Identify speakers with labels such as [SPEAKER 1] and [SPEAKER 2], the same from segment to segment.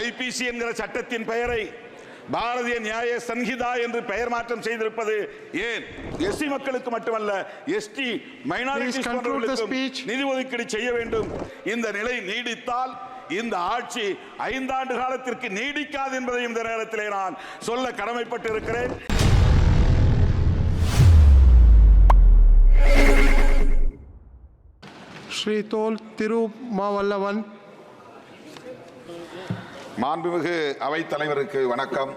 [SPEAKER 1] IBC என்கிற சட்டத்தின் பெயரை பாரதிய நியாய சன்ஹிதா என்று பெயர் மாற்றம் செய்திருப்பது ஏன்? எஸ்சி மக்களுக்கு மட்டுமல்ல, எஸ்டி மைனாரிட்டி நிதி ஒதுக்கீடு செய்ய வேண்டும். இந்த நிலை நீடித்தால் இந்த ஆட்சி 5 ஆண்டு காலத்திற்கு நீடிக்காது என்பதையும் இந்த நேரத்திலே நான் சொல்ல கடமைப்பட்டு இருக்கிறேன்.
[SPEAKER 2] ஸ்ரீ தோல் திருமாவல்லவன்.
[SPEAKER 3] மாண்புமிகு அவைத் தலைவருக்கு வணக்கம்.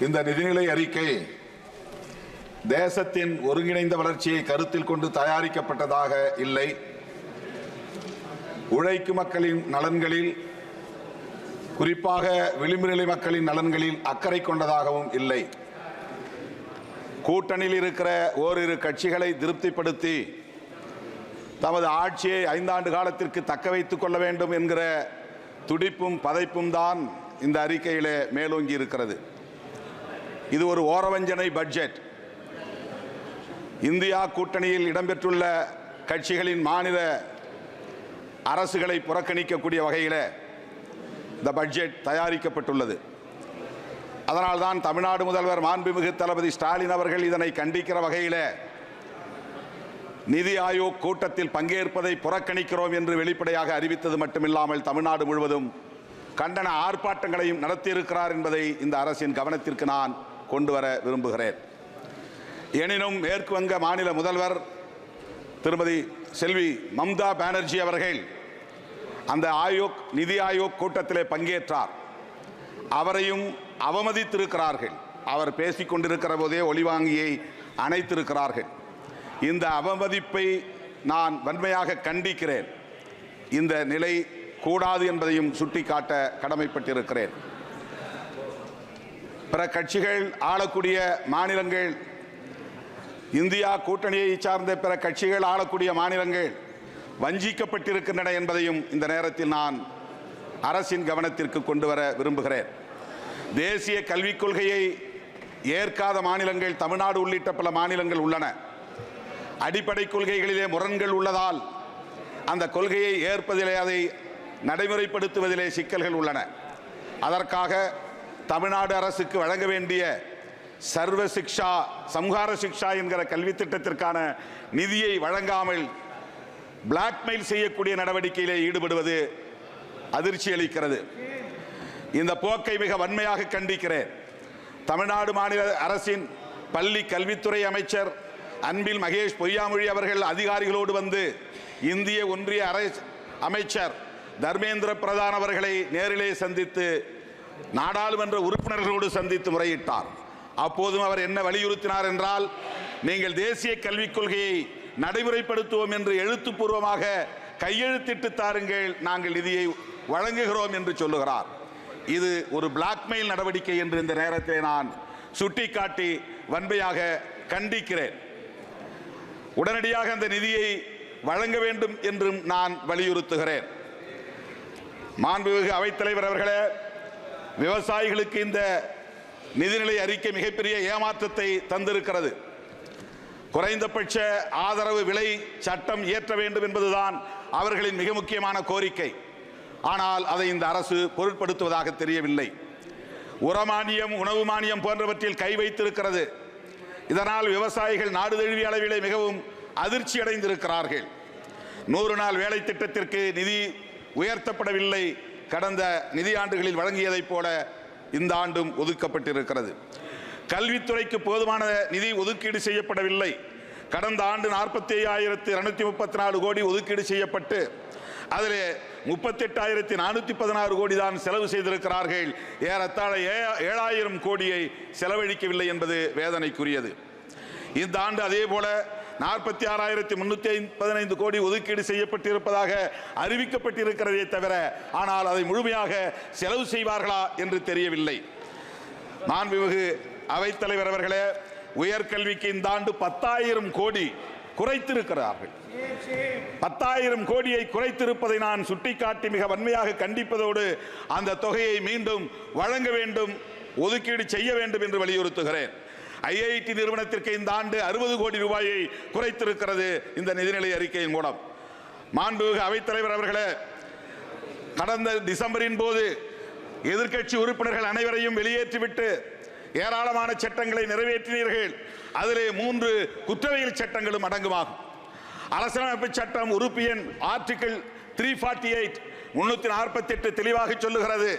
[SPEAKER 3] இந்த நிதிநிலை அறிக்கை தேசத்தின் ஒருங்கிணைந்த வளர்ச்சியை கருத்தில் கொண்டு தயாரிக்கப்பட்டதாக இல்லை. உழைக்கும் மக்களின் நலன்களில், குறிப்பாக விளிம்புநிலை மக்களின் நலன்களில் அக்கறை கொண்டதாகவும் இல்லை. கூட்டணியில் இருக்கிற ஓரிரு கட்சிகளை திருப்திப்படுத்தி தமது ஆட்சியை 5 ஆண்டு காலத்திற்கு தக்க வைத்துக் கொள்ள வேண்டும் என்கிற துடிப்பும் பதைப்பும் தான் இந்த அறிக்கையிலே மேலோங்கி இருக்கிறது. இது ஒரு ஓரவஞ்சனை பட்ஜெட். இந்தியா கூட்டணியில் இடம்பெற்றுள்ள கட்சிகளின் மாநில அரசுகளை புறக்கணிக்கக்கூடிய வகையில் இந்த பட்ஜெட் தயாரிக்கப்பட்டுள்ளது. அதனால்தான் தமிழ்நாடு முதல்வர் மாண்புமிகு தளபதி ஸ்டாலின் அவர்கள் இதனை கண்டிக்கிற வகையில் நிதி ஆயோக் கூட்டத்தில் பங்கேற்பதை புறக்கணிக்கிறோம் என்று வெளிப்படையாக அறிவித்தது மட்டுமில்லாமல் தமிழ்நாடு முழுவதும் கண்டன ஆர்ப்பாட்டங்களையும் நடத்தியிருக்கிறார் என்பதை இந்த அரசின் கவனத்திற்கு நான் கொண்டு வர விரும்புகிறேன். எனினும் மேற்கு வங்க மாநில முதல்வர் திருமதி செல்வி மம்தா பானர்ஜி அவர்கள் அந்த நிதி ஆயோக் கூட்டத்திலே பங்கேற்றார். அவரையும் அவமதித்திருக்கிறார்கள். அவர் பேசிக் கொண்டிருக்கிற போதே ஒலிவாங்கியை அணைத்திருக்கிறார்கள். இந்த அவமதிப்பை நான் வன்மையாக கண்டிக்கிறேன். இந்த நிலை கூடாது என்பதையும் சுட்டிக்காட்ட கடமைப்பட்டிருக்கிறேன். பிற கட்சிகள் ஆளக்கூடிய மாநிலங்கள், இந்தியா கூட்டணியை சார்ந்த பிற கட்சிகள் ஆளக்கூடிய மாநிலங்கள் வஞ்சிக்கப்பட்டிருக்கின்றன என்பதையும் இந்த நேரத்தில் நான் அரசின் கவனத்திற்கு கொண்டு வர விரும்புகிறேன். தேசிய கல்விக் கொள்கையை ஏற்காத மாநிலங்கள் தமிழ்நாடு உள்ளிட்ட பல மாநிலங்கள் உள்ளன. அடிப்படை கொள்கைகளிலே முரண்கள் உள்ளதால் அந்த கொள்கையை ஏற்பதிலே, அதை நடைமுறைப்படுத்துவதிலே சிக்கல்கள் உள்ளன. அதற்காக தமிழ்நாடு அரசுக்கு வழங்க வேண்டிய சர்வ சிக்ஷா சம்ஹார சிக்ஷா என்கிற கல்வி திட்டத்திற்கான நிதியை வழங்காமல் பிளாக்மெயில் செய்யக்கூடிய நடவடிக்கையிலே ஈடுபடுவது அதிர்ச்சி அளிக்கிறது. இந்த போக்கை மிக வன்மையாக கண்டிக்கிறேன். தமிழ்நாடு மாநில அரசின் பள்ளி கல்வித்துறை அமைச்சர் அன்பில் மகேஷ் பொய்யாமொழி அவர்கள் அதிகாரிகளோடு வந்து இந்திய ஒன்றிய அமைச்சர் தர்மேந்திர பிரதான் அவர்களை நேரிலே சந்தித்து நாடாளுமன்ற உறுப்பினர்களோடு சந்தித்து முறையிட்டார். அப்போதும் அவர் என்ன வலியுறுத்தினார் என்றால், நீங்கள் தேசிய கல்விக் கொள்கையை நடைமுறைப்படுத்துவோம் என்று எழுத்துப்பூர்வமாக கையெழுத்திட்டு தாருங்கள், நாங்கள் நிதியை வழங்குகிறோம் என்று சொல்லுகிறார். இது ஒரு பிளாக்மெயில் நடவடிக்கை என்று இந்த நேரத்தில் நான் சுட்டிக்காட்டி வன்மையாக கண்டிக்கிறேன். உடனடியாக அந்த நிதியை வழங்க வேண்டும் என்றும் நான் வலியுறுத்துகிறேன். மாண்புமிகு அவைத்தலைவர் அவர்களே, விவசாயிகளுக்கு இந்த நிதிநிலை அறிக்கை மிகப்பெரிய ஏமாற்றத்தை தந்திருக்கிறது. குறைந்தபட்ச ஆதரவு விலை சட்டம் இயற்ற வேண்டும் என்பதுதான் அவர்களின் மிக முக்கியமான கோரிக்கை. ஆனால் அதை இந்த அரசு பொருட்படுத்துவதாக தெரியவில்லை. உரமானியம், உணவு மானியம் போன்றவற்றில் கை வைத்திருக்கிறது. இதனால் விவசாயிகள் நாடு தழுவிய அளவிலே மிகவும் அதிர்ச்சி அடைந்திருக்கிறார்கள். 100 நாள் வேலை திட்டத்திற்கு நிதி உயர்த்தப்படவில்லை. கடந்த நிதியாண்டுகளில் வழங்கியதைப் போல இந்த ஆண்டும் ஒதுக்கப்பட்டிருக்கிறது. கல்வித்துறைக்கு போதுமான நிதி ஒதுக்கீடு செய்யப்படவில்லை. கடந்த ஆண்டு 45,234 கோடி ஒதுக்கீடு செய்யப்பட்டு அதில் 38,416 கோடி தான் செலவு செய்திருக்கிறார்கள். ஏறத்தாழ 7,000 கோடியை செலவழிக்கவில்லை என்பது வேதனைக்குரியது. இந்த ஆண்டு அதே போல 46,315 கோடி ஒதுக்கீடு செய்யப்பட்டிருப்பதாக அறிவிக்கப்பட்டிருக்கிறதே தவிர, ஆனால் அதை முழுமையாக செலவு செய்வார்களா என்று தெரியவில்லை. மாண்புமிகு அவைத்தலைவர் அவர்களே, உயர்கல்விக்கு இந்த ஆண்டு 10,000 கோடி குறைத்திருக்கிறார்கள். 10,000 கோடியை குறைத்திருப்பதை நான் சுட்டிக்காட்டி மிக வன்மையாக கண்டிப்பதோடு அந்த தொகையை மீண்டும் வழங்க வேண்டும், ஒதுக்கீடு செய்ய வேண்டும் என்று வலியுறுத்துகிறேன். ஐஐடி நிறுவனத்திற்கு இந்த ஆண்டு 60 கோடி ரூபாயை குறைத்திருக்கிறது இந்த நிதிநிலை அறிக்கையின் மூலம். மாண்புமிகு அவைத்தலைவர் அவர்களே, கடந்த டிசம்பரின் போது எதிர்க்கட்சி உறுப்பினர்கள் அனைவரையும் வெளியேற்றிவிட்டு ஏராளமான சட்டங்களை நிறைவேற்றினீர்கள். அதிலே 3 குற்றவியல் சட்டங்களும் அடங்குமாகும். அரசியலமைப்பு சட்டம் உறுப்பு எண் ஆர்டிகிள் 348 348 தெளிவாக சொல்லுகிறது,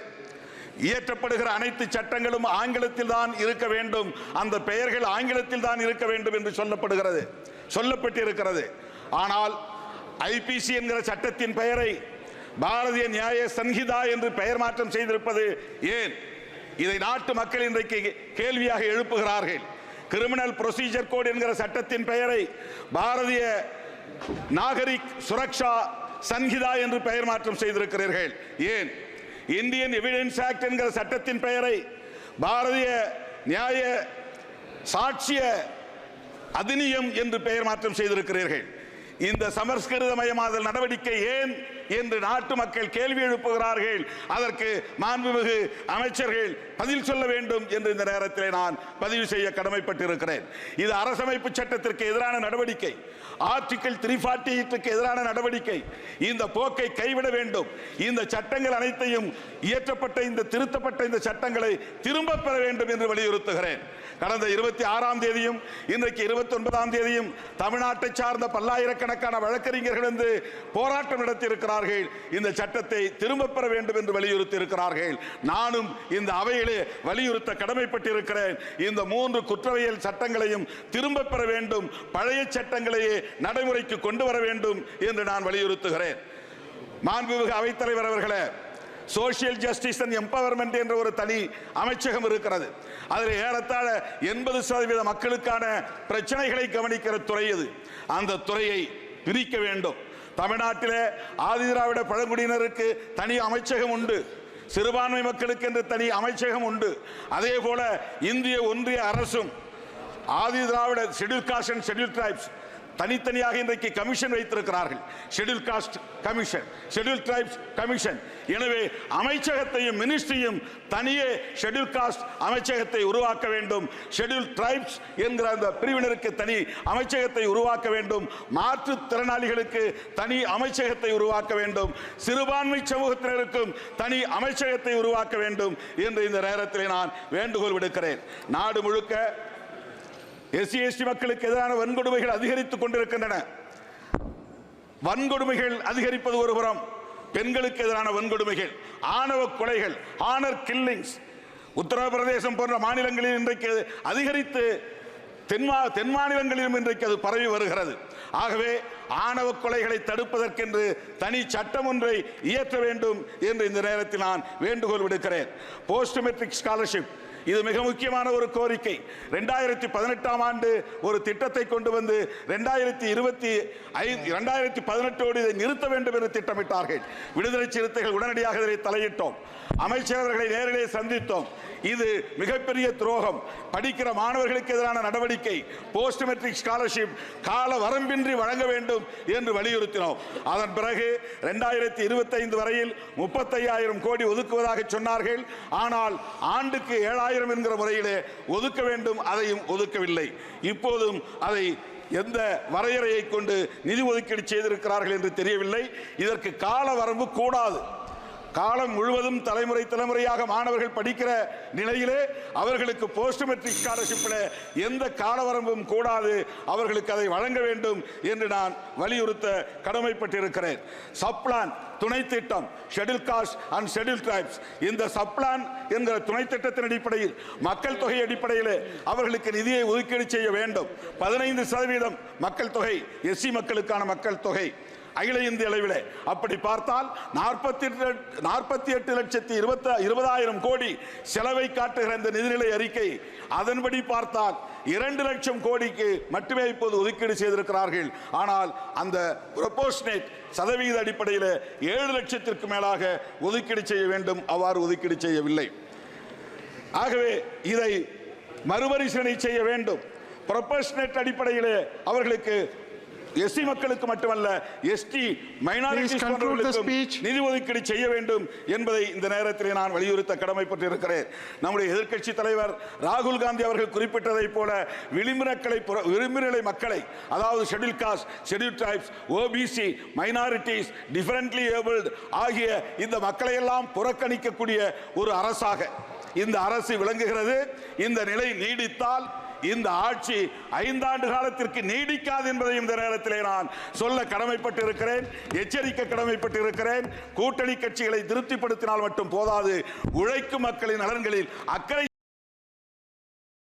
[SPEAKER 3] இயற்றப்படுகிற அனைத்து சட்டங்களும் ஆங்கிலத்தில் தான் இருக்க வேண்டும், அந்த பெயர்கள் ஆங்கிலத்தில் தான் இருக்க வேண்டும் என்று சொல்லப்பட்டிருக்கிறது. ஆனால் ஐபிசி என்கிற சட்டத்தின் பெயரை பாரதிய நியாய சன்ஹிதா என்று பெயர் மாற்றம் செய்திருப்பது ஏன்? இதை நாட்டு மக்கள் இன்றைக்கு கேள்வியாக எழுப்புகிறார்கள். கிரிமினல் ப்ரொசீஜர் கோட் என்கிற சட்டத்தின் பெயரை பாரதிய நாகரிக் சுரக்ஷா சன்ஹிதா என்று பெயர் மாற்றம் செய்திருக்கிறீர்கள் ஏன்? இந்தியன் எவிடன்ஸ் ஆக்ட் என்கிற சட்டத்தின் பெயரை பாரதிய நியாய சாட்சிய அதிநியம் என்று பெயர் மாற்றம் செய்திருக்கிறீர்கள். இந்த சமஸ்கிருதமயமாதல் நடவடிக்கை ஏன் என்று நாட்டு மக்கள் கேள்வி எழுப்புகிறார்கள். அதற்கு மாண்புமிகு அமைச்சர்கள் பதில் சொல்ல வேண்டும் என்று இந்த நேரத்தில் நான் பதிவு செய்ய கடமைப்பட்டிருக்கிறேன். இது அரசமைப்பு சட்டத்திற்கு எதிரான நடவடிக்கை, ஆர்டிகிள் 348 எதிரான நடவடிக்கை. இந்த போக்கை கைவிட வேண்டும். இந்த சட்டங்கள் அனைத்தையும் இயற்றப்பட்ட இந்த திருத்தப்பட்ட இந்த சட்டங்களை திரும்ப பெற வேண்டும் என்று வலியுறுத்துகிறேன். கடந்த 26ஆம் தேதியும் இன்றைக்கு 29ஆம் தேதியும் தமிழ்நாட்டை சார்ந்த பல்லாயிரக்கணக்கான வழக்கறிஞர்கள் வந்து போராட்டம் நடத்தியிருக்கிறார்கள். இந்த சட்டத்தை திரும்ப பெற வேண்டும் என்று வலியுறுத்தி இருக்கிறார்கள். நானும் இந்த அவையிலே வலியுறுத்த கடமைப்பட்டிருக்கிறேன். இந்த 3 குற்றவியல் சட்டங்களையும் திரும்ப பெற வேண்டும், பழைய சட்டங்களையே நடைமுறைக்கு கொண்டு வர வேண்டும் என்று நான் வலியுறுத்துகிறேன். மாண்புமிகு அவைத்தலைவர் அவர்களே, சோசியல் ஜஸ்டிஸ் அண்ட் எம்பவர்மெண்ட் என்ற ஒரு தனி அமைச்சகம் இருக்கிறது. அதில் ஏறத்தாழ 80% மக்களுக்கான பிரச்சனைகளை கவனிக்கிற துறை இது. அந்த துறையை பிரிக்க வேண்டும். தமிழ்நாட்டிலே ஆதிதிராவிட பழங்குடியினருக்கு தனி அமைச்சகம் உண்டு, சிறுபான்மை மக்களுக்கு என்று தனி அமைச்சகம் உண்டு. அதே போல இந்திய ஒன்றிய அரசும் Adi Dravida schedule caste and schedule tribes தனித்தனியாக இன்றைக்கு கமிஷன் வைத்திருக்கிறார்கள். Schedule caste commission, schedule tribes commission. எனவே அமைச்சகத்தையும் மினிஸ்ட்ரியும் தனியே ஷெட்யூல் காஸ்ட் அமைச்சகத்தை உருவாக்க வேண்டும். ஷெட்யூல் டிரைப்ஸ் என்கிற அந்த பிரிவினருக்கு தனி அமைச்சகத்தை உருவாக்க வேண்டும். மாற்றுத்திறனாளிகளுக்கு தனி அமைச்சகத்தை உருவாக்க வேண்டும். சிறுபான்மை சமூகத்தினருக்கும் தனி அமைச்சகத்தை உருவாக்க வேண்டும் என்று இந்த நேரத்தில் நான் வேண்டுகோள் விடுக்கிறேன். நாடு முழுக்க எஸ்சி எஸ்டி மக்களுக்கு எதிரான வன்கொடுமைகள் அதிகரித்துக் கொண்டிருக்கின்றன. வன்கொடுமைகள் அதிகரிப்பது ஒருபுறம், பெண்களுக்கு எதிரான வன்கொடுமைகள், ஆணவ கொலைகள், ஆனர் கில்லிங்ஸ் உத்தரப்பிரதேசம் போன்ற மாநிலங்களில் இன்றைக்கு அதிகரித்து தென் மாநிலங்களிலும் இன்றைக்கு அது பரவி வருகிறது. ஆகவே ஆணவ கொலைகளை தடுப்பதற்கென்று தனி சட்டம் ஒன்றை இயற்ற வேண்டும் என்று இந்த நேரத்தில் நான் வேண்டுகோள் விடுக்கிறேன். போஸ்ட் மெட்ரிக் ஸ்காலர்ஷிப் இது மிக முக்கியமான ஒரு கோரிக்கை. 2018ஆம் ஆண்டு ஒரு திட்டத்தை கொண்டு வந்து 2018 இதை நிறுத்த வேண்டும் என்று திட்டமிட்டார்கள். விடுதலை சிறுத்தைகள் உடனடியாக இதை தலையிட்டோம். அமைச்சரவர்களை நேரிலே சந்தித்தோம். இது மிகப்பெரிய துரோகம், படிக்கிற மாணவர்களுக்கு எதிரான நடவடிக்கை. போஸ்ட் மெட்ரிக் ஸ்காலர்ஷிப் கால வரம்பின்றி வழங்க வேண்டும் என்று வலியுறுத்தினோம். அதன் பிறகு 2025 வரையில் 35,000 கோடி ஒதுக்குவதாக சொன்னார்கள். ஆனால் ஆண்டுக்கு 7,000 என்கிற முறையிலே ஒதுக்க வேண்டும், அதையும் ஒதுக்கவில்லை. இப்போதும் அதை எந்த வரையறையை கொண்டு நிதி ஒதுக்கீடு செய்திருக்கிறார்கள் என்று தெரியவில்லை. இதற்கு கால வரம்பு கூடாது. காலம் முழுவதும் தலைமுறையாக மாணவர்கள் படிக்கிற நிலையிலே அவர்களுக்கு போஸ்ட் மெட்ரிக் ஸ்காலர்ஷிப்பில் எந்த காலவரம்பும் கூடாது, அவர்களுக்கு அதை வழங்க வேண்டும் என்று நான் வலியுறுத்த கடமைப்பட்டிருக்கிறேன். சப்ளான் துணை திட்டம், schedule caste and schedule tribes, இந்த சப்ளான் என்கிற துணை திட்டத்தின் அடிப்படையில் மக்கள் தொகை அடிப்படையில் அவர்களுக்கு நிதியை ஒதுக்கீடு செய்ய வேண்டும். 15% மக்கள் தொகை எஸ்சி மக்களுக்கான மக்கள் தொகை அகில இந்திய அளவில். அப்படி பார்த்தால் 48,20,000 கோடி செலவை காட்டுகிற இந்த நிதிநிலை அறிக்கை, அதன்படி பார்த்தால் 2 லட்சம் கோடிக்கு மட்டுமே இப்போது ஒதுக்கீடு செய்திருக்கிறார்கள். ஆனால் அந்த ப்ரொபோர்ஷனேட் சதவீத அடிப்படையில் 7 லட்சத்திற்கு மேலாக ஒதுக்கீடு செய்ய வேண்டும். அவ்வாறு ஒதுக்கீடு செய்யவில்லை. ஆகவே இதை மறுபரிசீலனை செய்ய வேண்டும். ப்ரொபோர்ஷனேட் அடிப்படையில் அவர்களுக்கு
[SPEAKER 1] எஸ்சி மக்களுக்கு மட்டுமல்ல எஸ்டி மைனாரிட்டிஸ் போன்றவர்களுக்கும் நிதி ஒதுக்கீடு செய்ய வேண்டும் என்பதை இந்த நேரத்தில் நான் வலியுறுத்த கடமைப்பட்டிருக்கிறேன். நம்முடைய எதிர்க்கட்சி தலைவர் ராகுல் காந்தி அவர்கள் குறிப்பிட்டதை போல விளிம்புநிலை மக்களை, அதாவது schedule cost, schedule tribes, OBC, minorities, differently abled ஆகிய இந்த மக்களை எல்லாம் புறக்கணிக்கக்கூடிய ஒரு அரசாக இந்த அரசு விளங்குகிறது. இந்த நிலை நீடித்தால் இந்த ஆட்சி 5 ஆண்டு காலத்திற்கு நீடிக்காது என்பதை இந்த நேரத்திலே நான் சொல்ல கடமைப்பட்டிருக்கிறேன், எச்சரிக்க கடமைப்பட்டிருக்கிறேன். கூட்டணி கட்சிகளை திருப்திப்படுத்தினால் மட்டும் போதாது, உழைக்கும் மக்களின் நலன்களில் அக்கறை